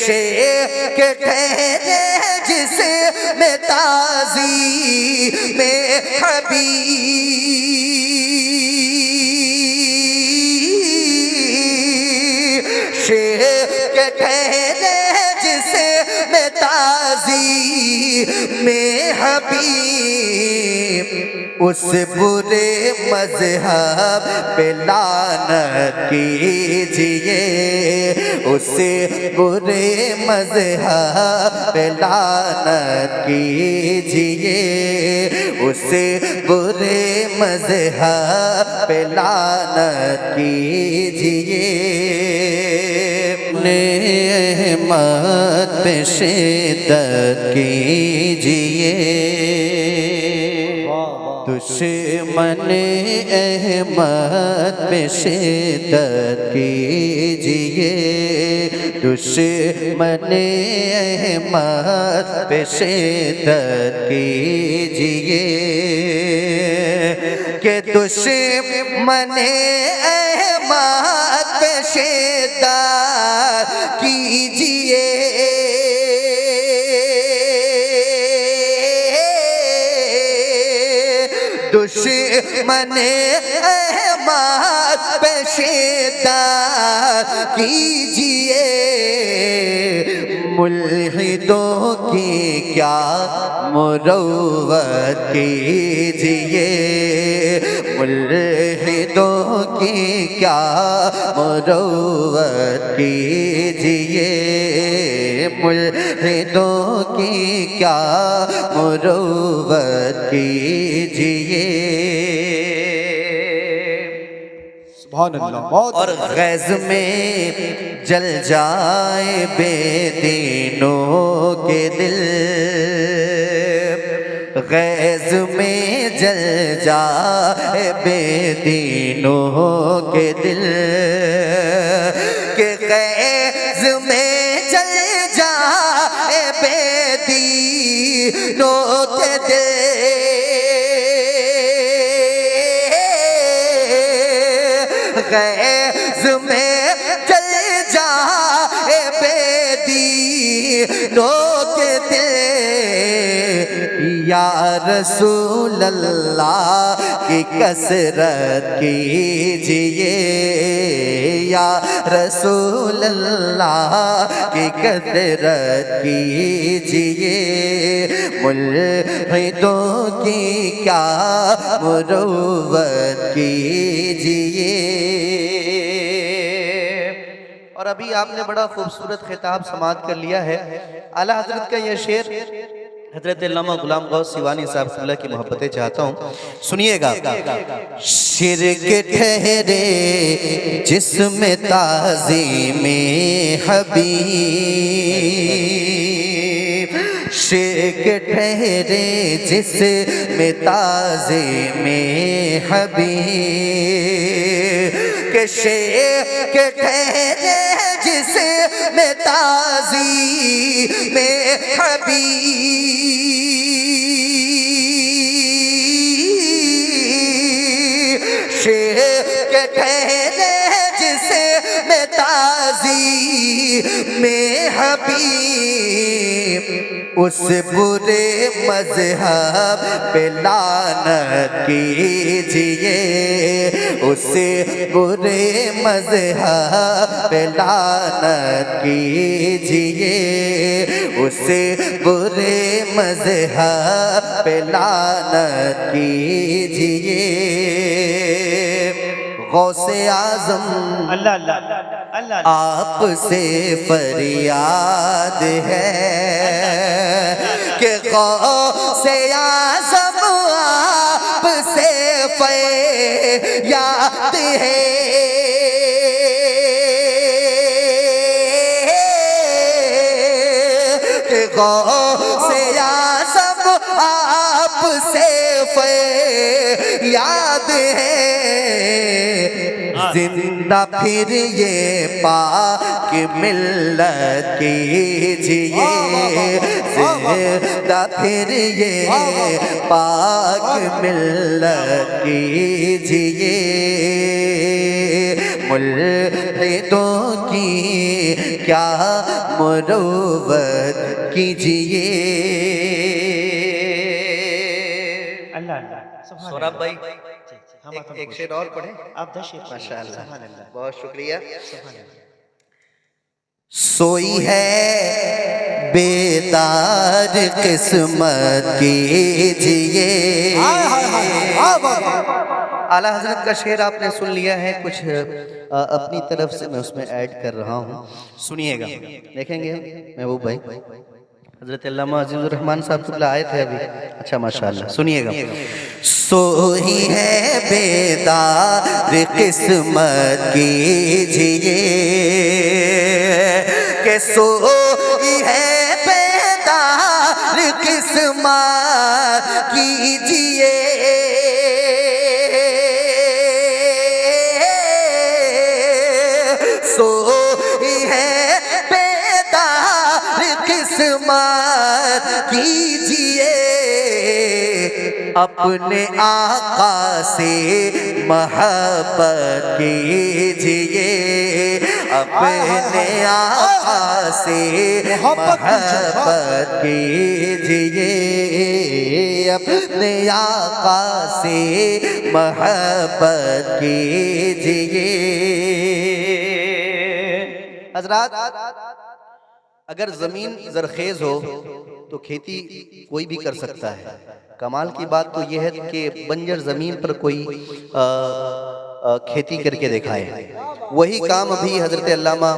शेख ठहरे जिसमें ताज़ी में हबीब, शेख ठहरे जिसमें ताज़ी में हबीब, उस बुरे मज़हब पे लानत कीजिए, उस बुरे मज़हब पे लानत कीजिए, उस बुरे मज़हब पे लानत कीजिए। नेमत पे शिद्दत कीजिए, दुश्मन अहमद पे शिद्दत कीजिए, दुश्मन अहमद पे शिद्दत कीजिए, कि दुश्मन अहमद पे शिद्दत कीजिए, दुश्मन अहमद पे शिद्दत कीजिए, मुल्हिदों की क्या मुरव्वत कीजिए, मुल्हिदों की क्या मुरव्वत कीजिए, मुल्हिदों की क्या मुरव्वत कीजिए। और गैज़ में जल जाए बेदीनों के दिल, गैज़ में जल जाए बेदीनों के दिल, के गैज़ में जल जाए बेदीनों के दिल, गैज़ में जल जाए बेदीनों के दिल, या रसूल अल्लाह की कसरत कीजिए, या रसूल अल्लाह की कसरत कीजिए, मुल्हिदों की क्या मुरव्वत कीजिए। और अभी आपने बड़ा खूबसूरत खिताब समाअत कर लिया है। आला हजरत का यह शेर हजरत अल्लामा गुलाम गौस सिवानी साहब क़िबला की मोहब्बतें चाहता हूँ, सुनिएगा। शिर्क ठहरे जिसमें ताज़ीम हबीब, शिर्क ठहरे जिसमें ताज़ीम हबीब, के शेख ठहरे जिसमें ताज़ीम हबीब, शेख ठहरे जिसमें ताज़ीम हबीब, उस बुरे मज़हब पे लानत कीजिए, उस बुरे मज़हब पे लानत कीजिए, उस बुरे मज़हब पे लानत कीजिए। गौसे आज़म अल्लाह अल्लाह अल्लाह आपसे फरियाद है, कि गौसे आज़म आपसे फरियाद है, कि गौसे आज़म आपसे फरियाद है, जिंदा फिर ये पाक मिल्लत कीजिए, जिंदा फिर ये पाक मिल्लत कीजिए, मुल्हिदों की क्या मुरुव्वत कीजिए। अल्लाह अल्लाह सुभान सौरभ भाई अल्लाह। एक शेर और पढ़े। आप 10 शेर पढ़िए। माशाअल्लाह, सुभान अल्लाह बहुत शुक्रिया। सुभान अल्लाह। सोई है बेदार किस्मत कीजिए। आला हजरत का शेर आपने सुन लिया है, कुछ अपनी तरफ से मैं उसमें ऐड कर रहा हूँ, सुनिएगा। देखेंगे महबूब भाई, हजरत अल्लामा अजीजुर रहमान साहब क़िबला आए थे अभी। अच्छा माशाअल्लाह, सुनिएगा। सोई है बेदार किस्मत कीजिए के सोई है बेदार किस्मत कीजिए। सोई है बेदार किस्मत कीजिए। अपने आका से मोहब्बत कीजिए। अपने आका से मोहब्बत कीजिए। अपने आका से मोहब्बत कीजिए। हजरात, अगर जमीन जरखेज हो तो खेती कोई भी कर सकता है। कमाल की बात तो यह है कि बंजर जमीन पर कोई खेती करके दिखाए। वही काम अभी हजरत अल्लामा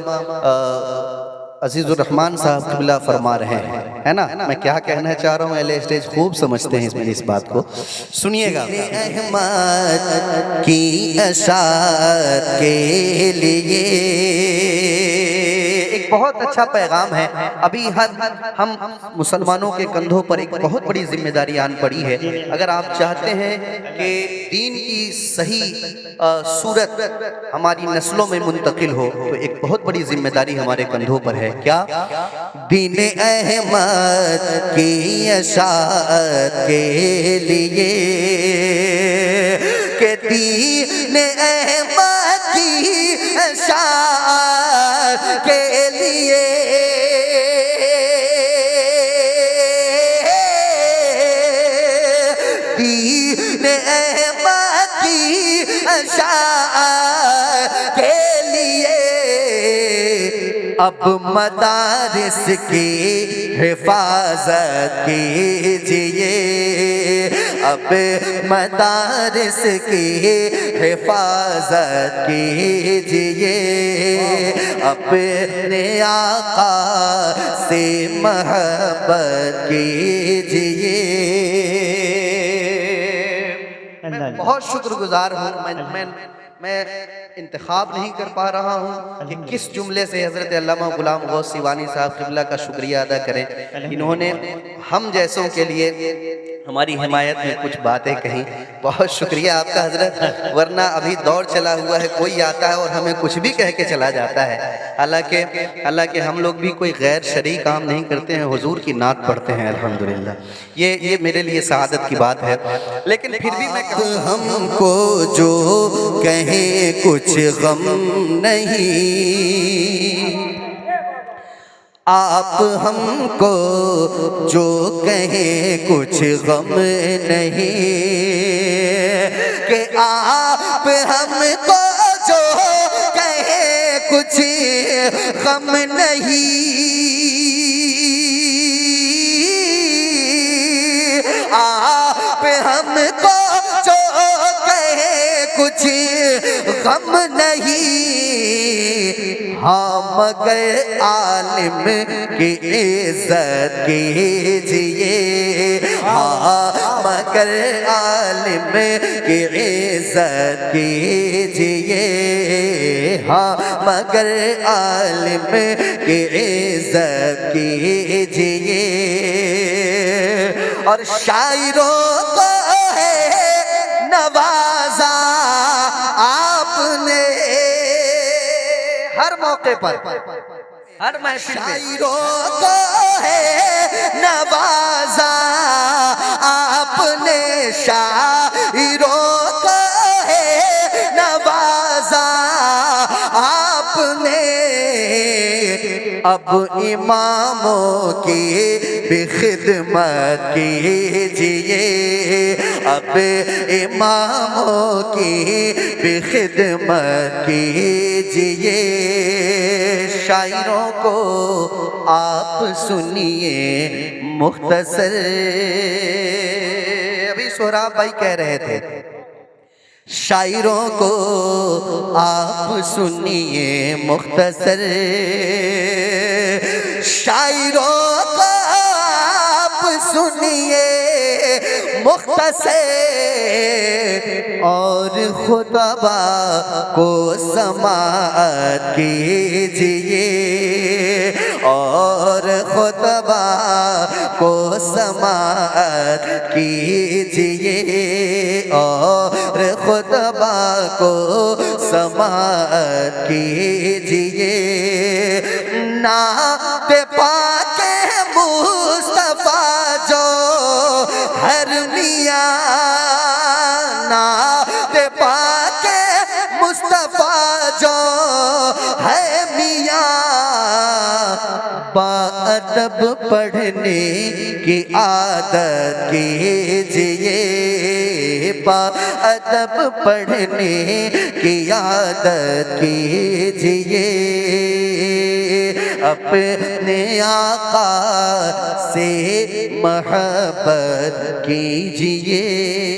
अजीजुर रहमान साहब क़िबला फरमा रहे हैं, है ना। मैं क्या कहना चाह रहा हूँ, अहले स्टेज खूब समझते हैं इसमें इस बात को, सुनिएगा। अहमद की अशात के लिए एक बहुत अच्छा पैगाम है। अभी हम मुसलमानों के कंधों पर एक बहुत बड़ी जिम्मेदारी आन पड़ी है। अगर आप चाहते हैं कि दीन की सही सूरत हमारी नस्लों में मुंतकिल हो, तो एक बहुत बड़ी जिम्मेदारी हमारे कंधों पर है। क्या? दीन अहमद की अशात के लिए के दीन अहमद की अशात के लिए दीन अहमद की अशात के लिए अब मदारिस की हिफाजत कीजिए। अब मदारिस की हिफाजत कीजिए। अपने आका से मोहब्बत कीजिए। मैं बहुत शुक्रगुजार हूँ। मैं इंतखाब नहीं कर पा रहा हूँ कि किस जुमले से हज़रत अल्लामा गुलाम गौस सिवानी साहब क़िबला का शुक्रिया अदा करें। इन्होंने हम जैसों के लिए हमारी हिमायत में कुछ बातें कहीं। बहुत शुक्रिया आपका हजरत, वरना अभी दौर चला हुआ है, कोई आता है और हमें कुछ भी कह के चला जाता है। हालांकि हम लोग भी कोई गैर शरई काम नहीं करते हैं, हुजूर की नात पढ़ते हैं अल्हम्दुलिल्लाह। ये मेरे लिए सआदत की बात है। लेकिन फिर भी मैं हमको जो कहे कुछ गम नहीं, आप हमको जो कहे कुछ गम नहीं, कि आप हमको जो कहे कुछ गम नहीं। आप हमको जो कहे कुछ गम नहीं। हाँ मगर आलिम की इज्जत कीजिए। हाँ मगर आलिम की इज्जत कीजिए। हाँ मगर आलिम की इज्जत कीजिए। और शायरों को है नवाजा आपने हर मौके पर, हर महफिल में। शायरों को है नवाजा आपने, शायरों को है नवाजा अब इमामों की भी खिदमत कीजिए, अब इमामों की भी खिदमत कीजिए। शायरों को आप सुनिए मुख्तसर, अभी सोहराब भाई कह रहे थे, शायरों को आप सुनिए मुख्तसर, शायरों को आप सुनिए मुख्तसर, और खुतबा को समाअत कीजिए, और खुतबा को समाअत कीजिए, और खुतबा को समाअत कीजिए। नात पाके मुस्तफा जो हर मियाँ, नात पाके मुस्तफा जो है मियाँ, बाअदब पढ़ने की आदत कीजिए, बाअदब पढ़ने की आदत कीजिए, अपने आका से मोहब्बत कीजिए।